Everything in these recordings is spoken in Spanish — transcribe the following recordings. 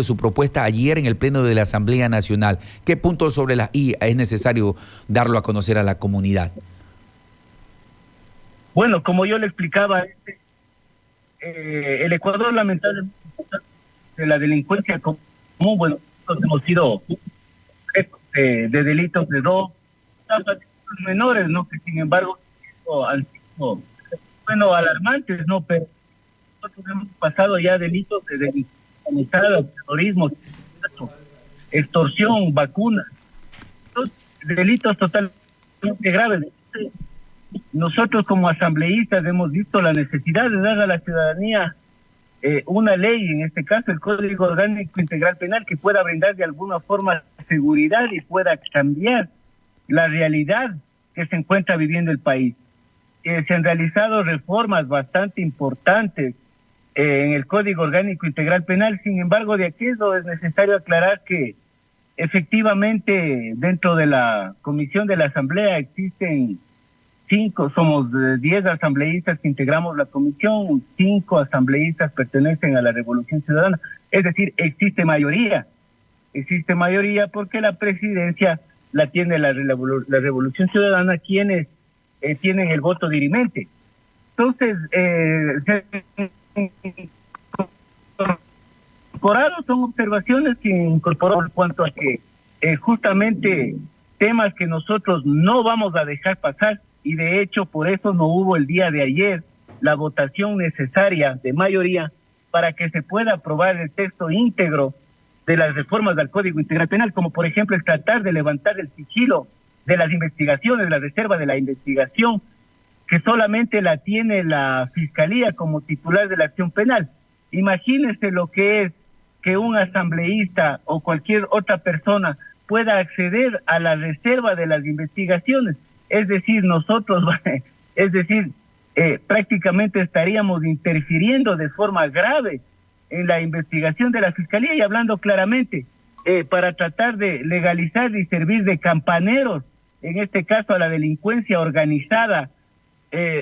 su propuesta ayer en el Pleno de la Asamblea Nacional. ¿Qué puntos sobre las I es necesario darlo a conocer a la comunidad? Bueno, como yo le explicaba, el Ecuador lamentablemente de la delincuencia común, bueno, nosotros hemos sido de delitos de dos menores, ¿no? Que sin embargo han sido, bueno, alarmantes, ¿no? Pero nosotros hemos pasado ya delitos de delincuencia organizada, terrorismo, extorsión, vacunas, delitos totalmente graves. Nosotros como asambleístas hemos visto la necesidad de dar a la ciudadanía una ley, en este caso el Código Orgánico Integral Penal, que pueda brindar de alguna forma seguridad y pueda cambiar la realidad que se encuentra viviendo el país. Se han realizado reformas bastante importantes en el Código Orgánico Integral Penal. Sin embargo, de aquello es necesario aclarar que efectivamente dentro de la comisión de la Asamblea existen 5, somos 10 asambleístas que integramos la comisión, 5 asambleístas pertenecen a la Revolución Ciudadana, es decir, existe mayoría porque la presidencia la tiene la Revolución Ciudadana, quienes tienen el voto dirimente. Entonces, son observaciones que incorporó en cuanto a que justamente temas que nosotros no vamos a dejar pasar, y de hecho por eso no hubo el día de ayer la votación necesaria de mayoría para que se pueda aprobar el texto íntegro de las reformas del Código Integral Penal, como por ejemplo el tratar de levantar el sigilo de las investigaciones, la reserva de la investigación, que solamente la tiene la Fiscalía como titular de la acción penal. Imagínense lo que es que un asambleísta o cualquier otra persona pueda acceder a la reserva de las investigaciones. Es decir, prácticamente estaríamos interfiriendo de forma grave en la investigación de la Fiscalía, y hablando claramente, para tratar de legalizar y servir de campaneros, en este caso a la delincuencia organizada,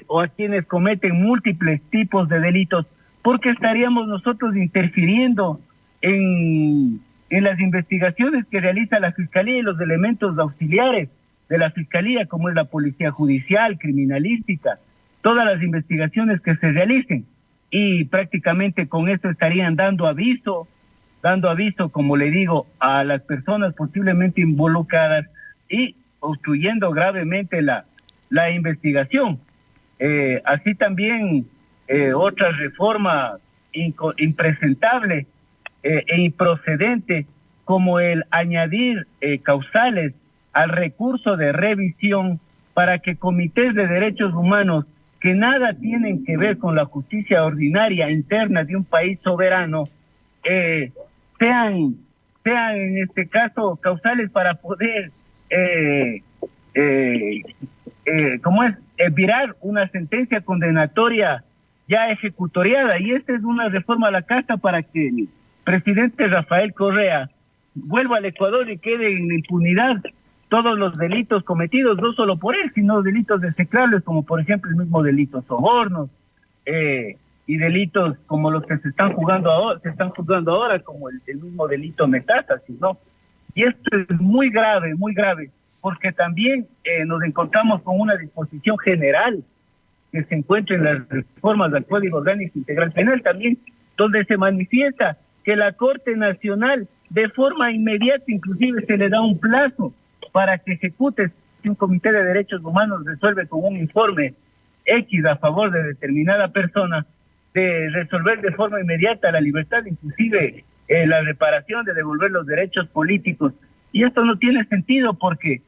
o a quienes cometen múltiples tipos de delitos, porque estaríamos nosotros interfiriendo en las investigaciones que realiza la Fiscalía y los elementos auxiliares de la Fiscalía, como es la Policía Judicial, Criminalística, todas las investigaciones que se realicen, y prácticamente con esto estarían dando aviso, como le digo, a las personas posiblemente involucradas y obstruyendo gravemente la investigación. Así también otra reforma impresentable e improcedente, como el añadir causales al recurso de revisión para que comités de derechos humanos que nada tienen que ver con la justicia ordinaria interna de un país soberano sean en este caso causales para poder virar una sentencia condenatoria ya ejecutoriada. Y esta es una reforma a la Casa para que el presidente Rafael Correa vuelva al Ecuador y quede en impunidad todos los delitos cometidos, no solo por él, sino delitos execrables, como por ejemplo el mismo delito sobornos, y delitos como los que se están juzgando ahora, como el mismo delito metástasis, ¿no? Y esto es muy grave, porque también nos encontramos con una disposición general que se encuentra en las reformas del Código Orgánico Integral Penal también, donde se manifiesta que la Corte Nacional de forma inmediata inclusive se le da un plazo para que ejecute, si un comité de derechos humanos resuelve con un informe X a favor de determinada persona, de resolver de forma inmediata la libertad, inclusive la reparación, de devolver los derechos políticos. Y esto no tiene sentido, porque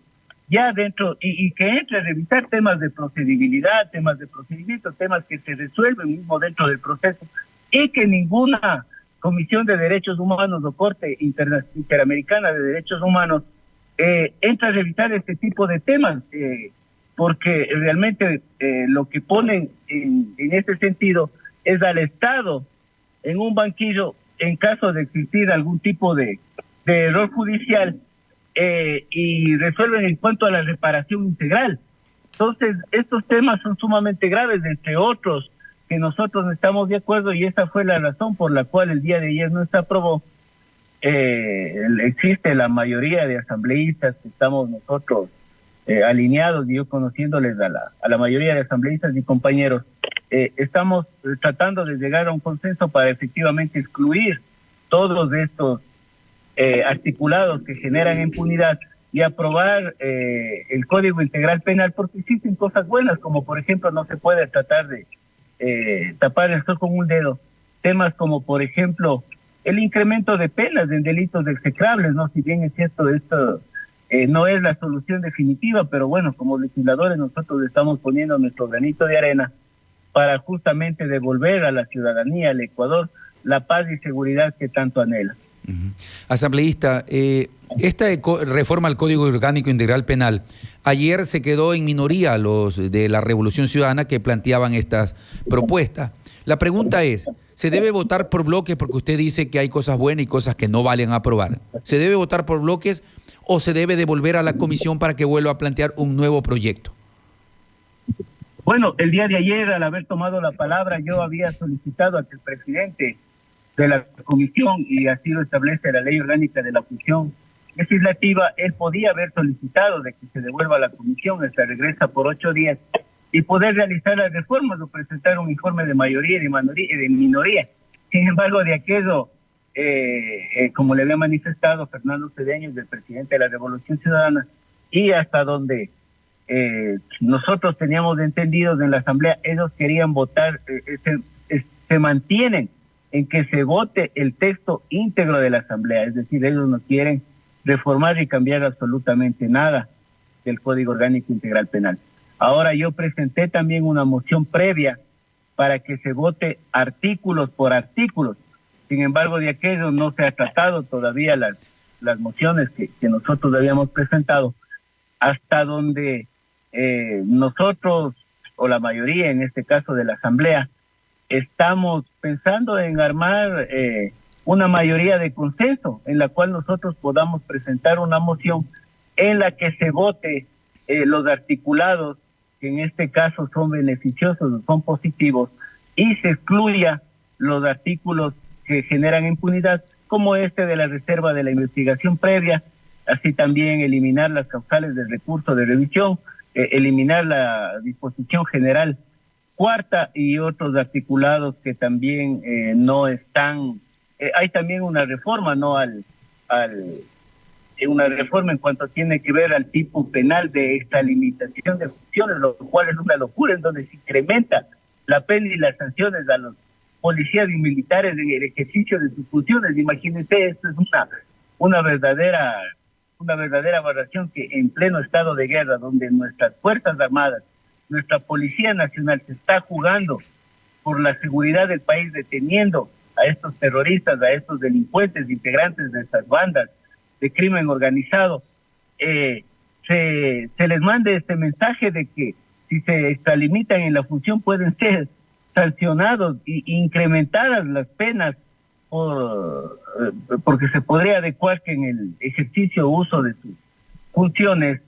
ya dentro, y que entre a revisar temas de procedibilidad, temas de procedimiento, temas que se resuelven mismo dentro del proceso, y que ninguna Comisión de Derechos Humanos o Corte Interamericana de Derechos Humanos entra a revisar este tipo de temas, porque realmente lo que ponen en este sentido es al Estado en un banquillo en caso de existir algún tipo de error judicial, y resuelven en cuanto a la reparación integral. Entonces, estos temas son sumamente graves, entre otros que nosotros no estamos de acuerdo, y esa fue la razón por la cual el día de ayer no se aprobó existe la mayoría de asambleístas que estamos nosotros alineados, y yo conociéndoles a la mayoría de asambleístas y compañeros, estamos tratando de llegar a un consenso para efectivamente excluir todos estos articulados que generan impunidad y aprobar el Código Integral Penal, porque existen cosas buenas, como por ejemplo no se puede tratar de tapar el sol con un dedo, temas como por ejemplo el incremento de penas en delitos execrables, ¿no? Si bien es cierto, esto no es la solución definitiva, pero bueno, como legisladores nosotros estamos poniendo nuestro granito de arena para justamente devolver a la ciudadanía, al Ecuador, la paz y seguridad que tanto anhela. Asambleísta, esta reforma al Código Orgánico Integral Penal, ayer se quedó en minoría los de la Revolución Ciudadana que planteaban estas propuestas. La pregunta es, ¿se debe votar por bloques porque usted dice que hay cosas buenas y cosas que no valen aprobar? ¿Se debe votar por bloques o se debe devolver a la comisión para que vuelva a plantear un nuevo proyecto? Bueno, el día de ayer, al haber tomado la palabra, yo había solicitado a que el presidente de la comisión, y así lo establece la ley orgánica de la función legislativa, él podía haber solicitado de que se devuelva a la comisión, se regresa por 8 días, y poder realizar las reformas o presentar un informe de mayoría y de minoría. Sin embargo, de aquello, como le había manifestado Fernando Cedeño, del presidente de la Revolución Ciudadana, y hasta donde nosotros teníamos entendido en la Asamblea, ellos querían votar, se mantienen en que se vote el texto íntegro de la Asamblea, es decir, ellos no quieren reformar y cambiar absolutamente nada del Código Orgánico Integral Penal. Ahora yo presenté también una moción previa para que se vote artículos por artículos. Sin embargo, de aquello no se ha tratado todavía las mociones que nosotros habíamos presentado, hasta donde nosotros, o la mayoría en este caso de la Asamblea, estamos pensando en armar una mayoría de consenso en la cual nosotros podamos presentar una moción en la que se vote los articulados que en este caso son beneficiosos, son positivos, y se excluya los artículos que generan impunidad, como este de la reserva de la investigación previa, así también eliminar las causales de recurso de revisión, eliminar la disposición general cuarta y otros articulados que también no están. Hay también una reforma, ¿no? Una reforma en cuanto tiene que ver al tipo penal de esta limitación de funciones, lo cual es una locura, en donde se incrementa la pena y las sanciones a los policías y militares en el ejercicio de sus funciones. Imagínense, esto es una verdadera aberración, que en pleno estado de guerra, donde nuestras Fuerzas Armadas, nuestra Policía Nacional se está jugando por la seguridad del país, deteniendo a estos terroristas, a estos delincuentes integrantes de estas bandas de crimen organizado, se les mande este mensaje de que si se extralimitan en la función pueden ser sancionados e incrementadas las penas porque se podría adecuar que en el ejercicio o uso de sus funciones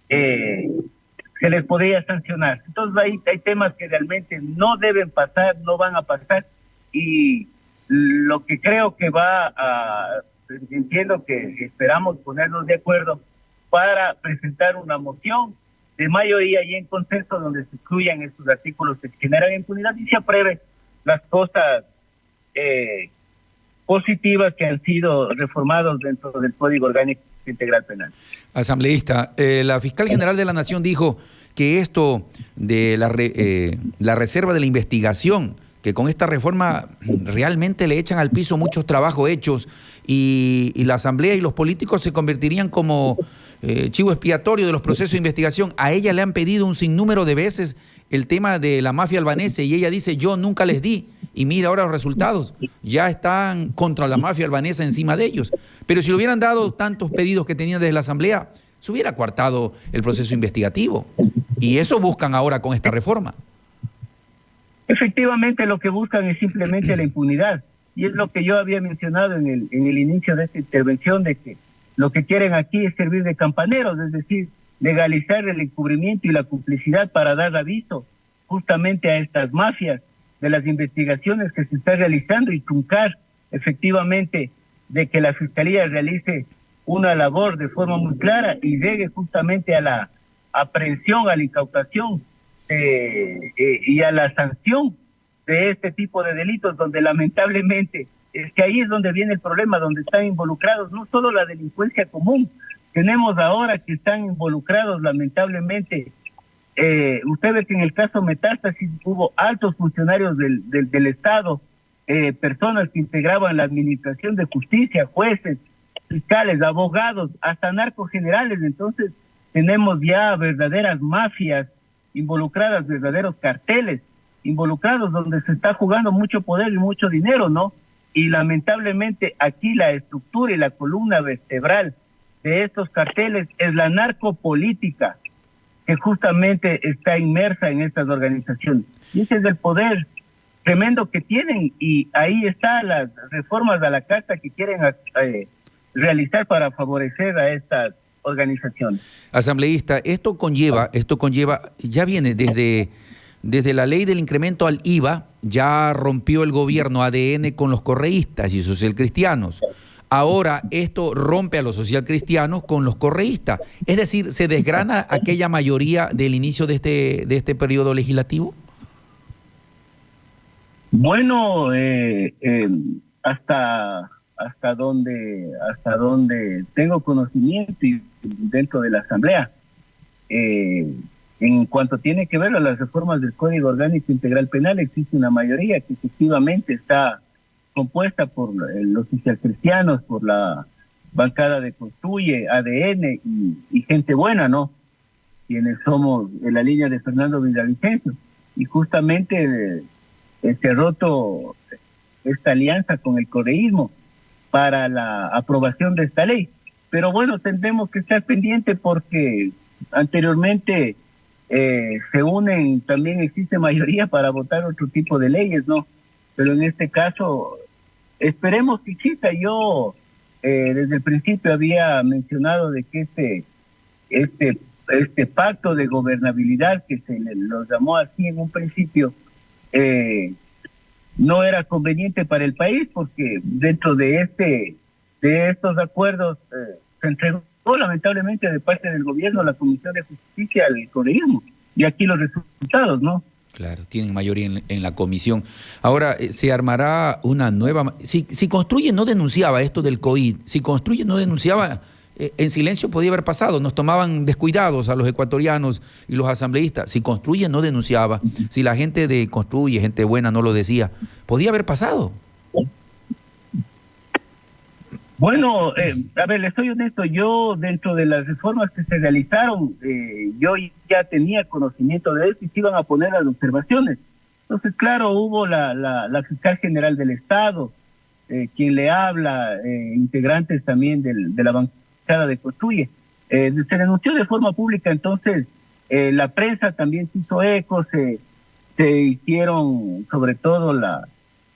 se les podría sancionar. Entonces hay temas que realmente no deben pasar, no van a pasar, y lo que creo que entiendo que esperamos ponernos de acuerdo para presentar una moción de mayoría y en consenso donde se incluyan estos artículos que generan impunidad y se aprueben las cosas positivas que han sido reformados dentro del Código Orgánico Integral Penal. Asambleísta, la fiscal general de la Nación dijo que esto de la reserva de la investigación, que con esta reforma realmente le echan al piso muchos trabajos hechos y la Asamblea y los políticos se convertirían como chivo expiatorio de los procesos de investigación. A ella le han pedido un sinnúmero de veces el tema de la mafia albanesa y ella dice, yo nunca les di. Y mira ahora los resultados, ya están contra la mafia albanesa encima de ellos. Pero si le hubieran dado tantos pedidos que tenían desde la Asamblea, se hubiera coartado el proceso investigativo. Y eso buscan ahora con esta reforma. Efectivamente, lo que buscan es simplemente la impunidad. Y es lo que yo había mencionado en el inicio de esta intervención, de que lo que quieren aquí es servir de campaneros, es decir, legalizar el encubrimiento y la complicidad para dar aviso justamente a estas mafias de las investigaciones que se están realizando y truncar efectivamente de que la Fiscalía realice una labor de forma muy clara y llegue justamente a la aprehensión, a la incautación y a la sanción de este tipo de delitos, donde lamentablemente es que ahí es donde viene el problema, donde están involucrados no solo la delincuencia común, tenemos ahora que están involucrados lamentablemente, usted ve que en el caso Metástasis hubo altos funcionarios del Estado, personas que integraban la administración de justicia, jueces, fiscales, abogados, hasta narcogenerales. Entonces tenemos ya verdaderas mafias involucradas, verdaderos carteles involucrados, donde se está jugando mucho poder y mucho dinero, ¿no? Y lamentablemente aquí la estructura y la columna vertebral de estos carteles es la narcopolítica, que justamente está inmersa en estas organizaciones. Y ese es el poder tremendo que tienen, y ahí están las reformas a la Carta que quieren realizar para favorecer a estas organizaciones. Asambleísta, esto conlleva, ya viene desde la ley del incremento al IVA, ya rompió el gobierno ADN con los correístas y socialcristianos. Ahora esto rompe a los socialcristianos con los correístas. Es decir, ¿se desgrana aquella mayoría del inicio de este periodo legislativo? Bueno, hasta donde tengo conocimiento y dentro de la Asamblea, en cuanto tiene que ver a las reformas del Código Orgánico Integral Penal, existe una mayoría que efectivamente está compuesta por los socialcristianos, por la bancada de Construye, ADN y gente buena, ¿no? Quienes somos en la línea de Fernando Villavicencio. Y justamente se ha roto esta alianza con el correísmo para la aprobación de esta ley. Pero bueno, tendremos que estar pendientes porque anteriormente se unen, también existe mayoría para votar otro tipo de leyes, ¿no? Pero en este caso, esperemos que exista. Yo desde el principio había mencionado de que este pacto de gobernabilidad, que se lo llamó así en un principio, no era conveniente para el país, porque dentro de estos acuerdos se entregó lamentablemente de parte del gobierno a la Comisión de Justicia al correísmo, y aquí los resultados, ¿no? Claro, tienen mayoría en la comisión. Ahora, se armará una nueva... Si Construye no denunciaba esto del COVID, si Construye no denunciaba, en silencio podía haber pasado, nos tomaban descuidados a los ecuatorianos y los asambleístas. Si Construye no denunciaba, si la gente de Construye, gente buena, no lo decía, podía haber pasado. Bueno, a ver, les soy honesto, yo dentro de las reformas que se realizaron, yo ya tenía conocimiento de esto y se iban a poner las observaciones. Entonces, claro, hubo la fiscal general del Estado, quien le habla, integrantes también de la bancada de Construye. Se denunció de forma pública, entonces la prensa también se hizo eco, se hicieron, sobre todo la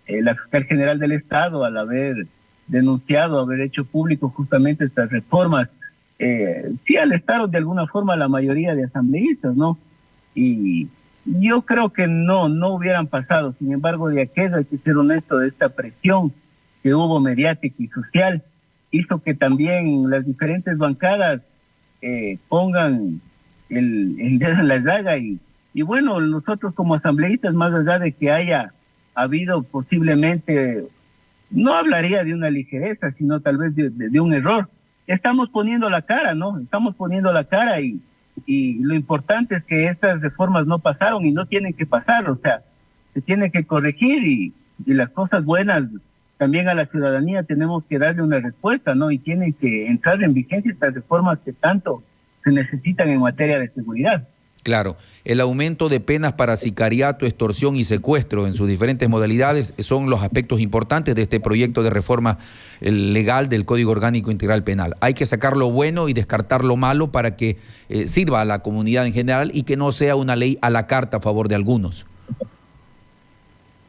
fiscal general del Estado, al haber denunciado, haber hecho público justamente estas reformas, sí alestaron de alguna forma la mayoría de asambleístas, ¿no? Y yo creo que no hubieran pasado. Sin embargo, de aquello, hay que ser honesto, de esta presión que hubo mediática y social, hizo que también las diferentes bancadas pongan el dedo en la llaga y bueno, nosotros como asambleístas, más allá de que haya habido posiblemente, no hablaría de una ligereza, sino tal vez de un error. Estamos poniendo la cara, ¿no? Estamos poniendo la cara y lo importante es que estas reformas no pasaron y no tienen que pasar, o sea, se tienen que corregir y las cosas buenas también a la ciudadanía tenemos que darle una respuesta, ¿no? Y tienen que entrar en vigencia estas reformas que tanto se necesitan en materia de seguridad. Claro, el aumento de penas para sicariato, extorsión y secuestro en sus diferentes modalidades son los aspectos importantes de este proyecto de reforma legal del Código Orgánico Integral Penal. Hay que sacar lo bueno y descartar lo malo para que sirva a la comunidad en general y que no sea una ley a la carta a favor de algunos.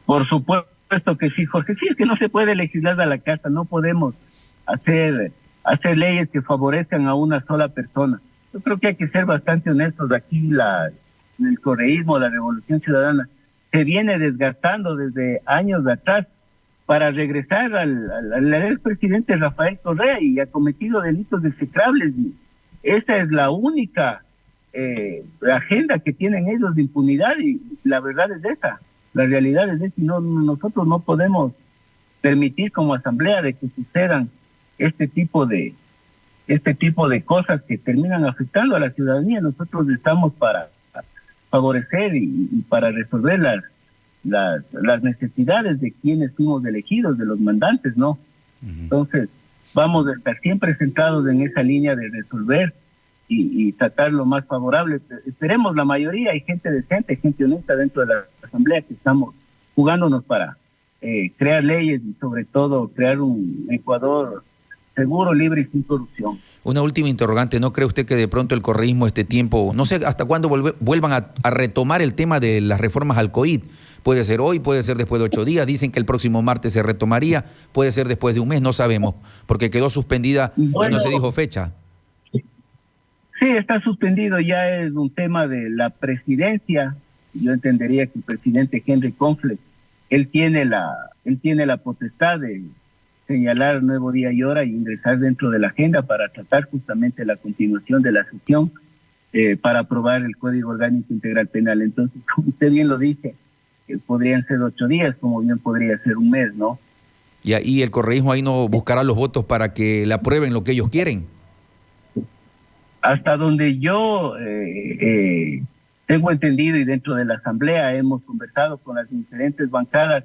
Por supuesto que sí, Jorge. Sí, es que no se puede legislar a la carta, no podemos hacer leyes que favorezcan a una sola persona. Yo creo que hay que ser bastante honestos. Aquí en el correísmo, la Revolución Ciudadana, se viene desgastando desde años de atrás para regresar al expresidente Rafael Correa, y ha cometido delitos execrables. Y esa es la única agenda que tienen ellos de impunidad, y la verdad es esa, la realidad es esa, y nosotros no podemos permitir como asamblea de que sucedan este tipo de cosas que terminan afectando a la ciudadanía. Nosotros estamos para favorecer y para resolver las necesidades de quienes fuimos elegidos, de los mandantes, ¿no? Entonces, vamos a estar siempre centrados en esa línea de resolver y tratar lo más favorable. Esperemos la mayoría, hay gente decente, gente honesta dentro de la asamblea, que estamos jugándonos para crear leyes y sobre todo crear un Ecuador seguro, libre y sin corrupción. Una última interrogante, ¿no cree usted que de pronto el correísmo este tiempo, no sé hasta cuándo vuelvan a retomar el tema de las reformas al COVID? Puede ser hoy, puede ser después de 8 días, dicen que el próximo martes se retomaría, puede ser después de un mes, no sabemos, porque quedó suspendida y no se dijo fecha. Sí, está suspendido, ya es un tema de la presidencia. Yo entendería que el presidente Henry Conflict, él tiene la potestad de señalar nuevo día y hora y ingresar dentro de la agenda para tratar justamente la continuación de la sesión para aprobar el Código Orgánico Integral Penal. Entonces, como usted bien lo dice, podrían ser 8 días, como bien podría ser un mes, ¿no? Y ahí el correísmo ahí no buscará los votos para que le aprueben lo que ellos quieren. Hasta donde yo tengo entendido, y dentro de la asamblea hemos conversado con las diferentes bancadas,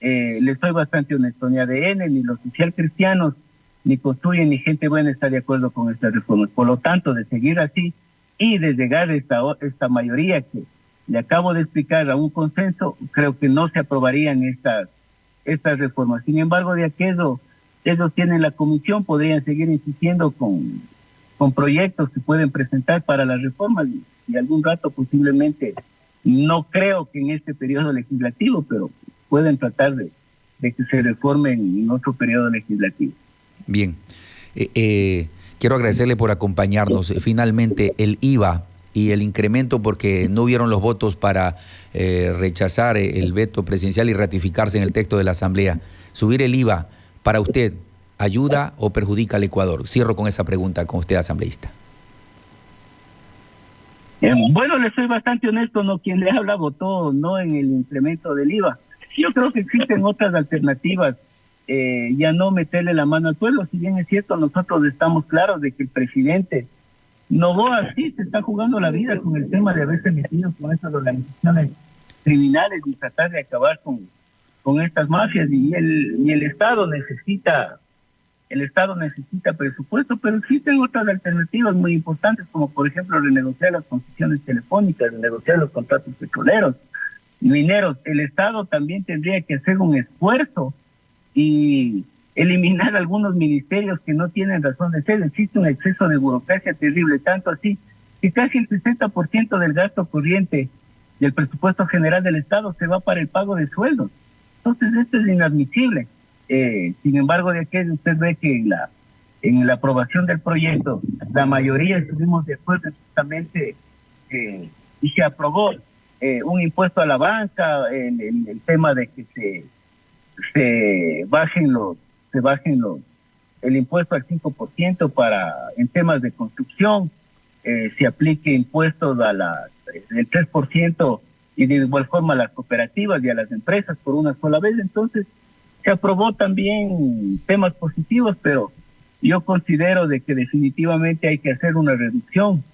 les soy bastante honesto, ni ADN, ni los socialcristianos, ni Construyen, ni Gente Buena está de acuerdo con estas reformas. Por lo tanto, de seguir así y de llegar a esta mayoría que le acabo de explicar, a un consenso, creo que no se aprobarían estas reformas. Sin embargo, de aquello, ellos tienen la comisión, podrían seguir insistiendo con proyectos que pueden presentar para las reformas, y algún rato posiblemente, no creo que en este periodo legislativo, pero pueden tratar de que se reformen en otro periodo legislativo. Bien, quiero agradecerle por acompañarnos. Finalmente, el IVA y el incremento, porque no hubieron los votos para rechazar el veto presidencial y ratificarse en el texto de la Asamblea. Subir el IVA, para usted, ¿ayuda o perjudica al Ecuador? Cierro con esa pregunta con usted, asambleísta. Bueno, le soy bastante honesto, ¿no? Quien le habla votó no en el incremento del IVA. Yo creo que existen otras alternativas, ya no meterle la mano al pueblo. Si bien es cierto, nosotros estamos claros de que el presidente Noboa sí se está jugando la vida con el tema de haberse metido con estas organizaciones criminales y tratar de acabar con estas mafias, y el Estado necesita presupuesto, pero existen otras alternativas muy importantes, como por ejemplo renegociar las concesiones telefónicas, renegociar los contratos petroleros, mineros. El Estado también tendría que hacer un esfuerzo y eliminar algunos ministerios que no tienen razón de ser. Existe un exceso de burocracia terrible, tanto así que casi el 60% del gasto corriente del presupuesto general del Estado se va para el pago de sueldos. Entonces esto es inadmisible. Sin embargo, de aquí usted ve que en la aprobación del proyecto, la mayoría estuvimos de acuerdo justamente y se aprobó un impuesto a la banca, el tema de que se bajen el impuesto al 5% en temas de construcción, se aplique impuestos del 3% y de igual forma a las cooperativas y a las empresas por una sola vez. Entonces, se aprobó también temas positivos, pero yo considero de que definitivamente hay que hacer una reducción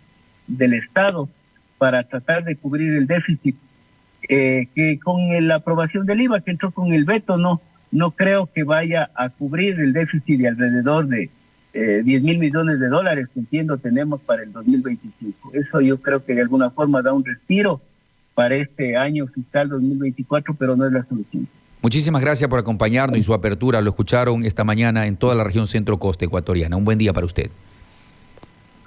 del Estado para tratar de cubrir el déficit, que con la aprobación del IVA que entró con el veto, no creo que vaya a cubrir el déficit de alrededor de 10,000 millones de dólares que entiendo tenemos para el 2025. Eso yo creo que de alguna forma da un respiro para este año fiscal 2024, pero no es la solución. Muchísimas gracias por acompañarnos y su apertura. Lo escucharon esta mañana en toda la región centro-costa ecuatoriana. Un buen día para usted.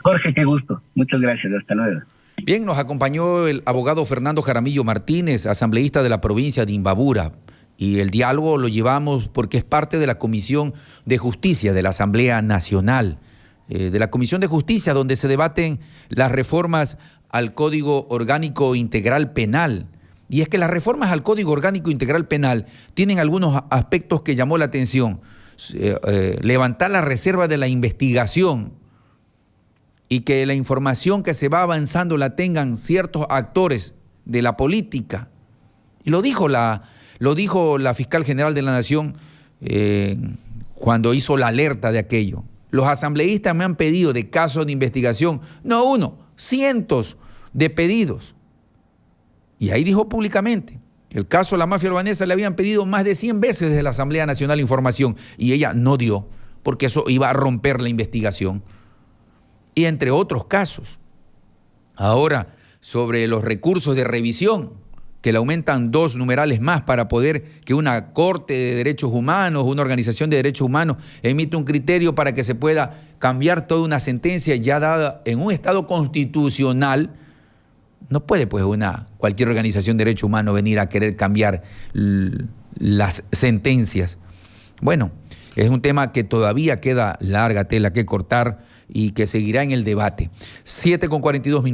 Jorge, qué gusto. Muchas gracias. Hasta luego. Bien, nos acompañó el abogado Fernando Jaramillo Martínez, asambleísta de la provincia de Imbabura. Y el diálogo lo llevamos porque es parte de la Comisión de Justicia de la Asamblea Nacional, de la Comisión de Justicia, donde se debaten las reformas al Código Orgánico Integral Penal. Y es que las reformas al Código Orgánico Integral Penal tienen algunos aspectos que llamó la atención. Levantar la reserva de la investigación y que la información que se va avanzando la tengan ciertos actores de la política. Y lo dijo la fiscal general de la Nación cuando hizo la alerta de aquello. Los asambleístas me han pedido de casos de investigación, no uno, cientos de pedidos. Y ahí dijo públicamente que el caso de la mafia albanesa le habían pedido más de 100 veces desde la Asamblea Nacional información y ella no dio, porque eso iba a romper la investigación. Y entre otros casos. Ahora, sobre los recursos de revisión, que le aumentan 2 numerales más para poder que una Corte de Derechos Humanos, una organización de derechos humanos, emita un criterio para que se pueda cambiar toda una sentencia ya dada en un Estado constitucional. No puede pues cualquier organización de derechos humanos venir a querer cambiar las sentencias. Bueno, es un tema que todavía queda larga tela que cortar y que seguirá en el debate. 7:42 minutos.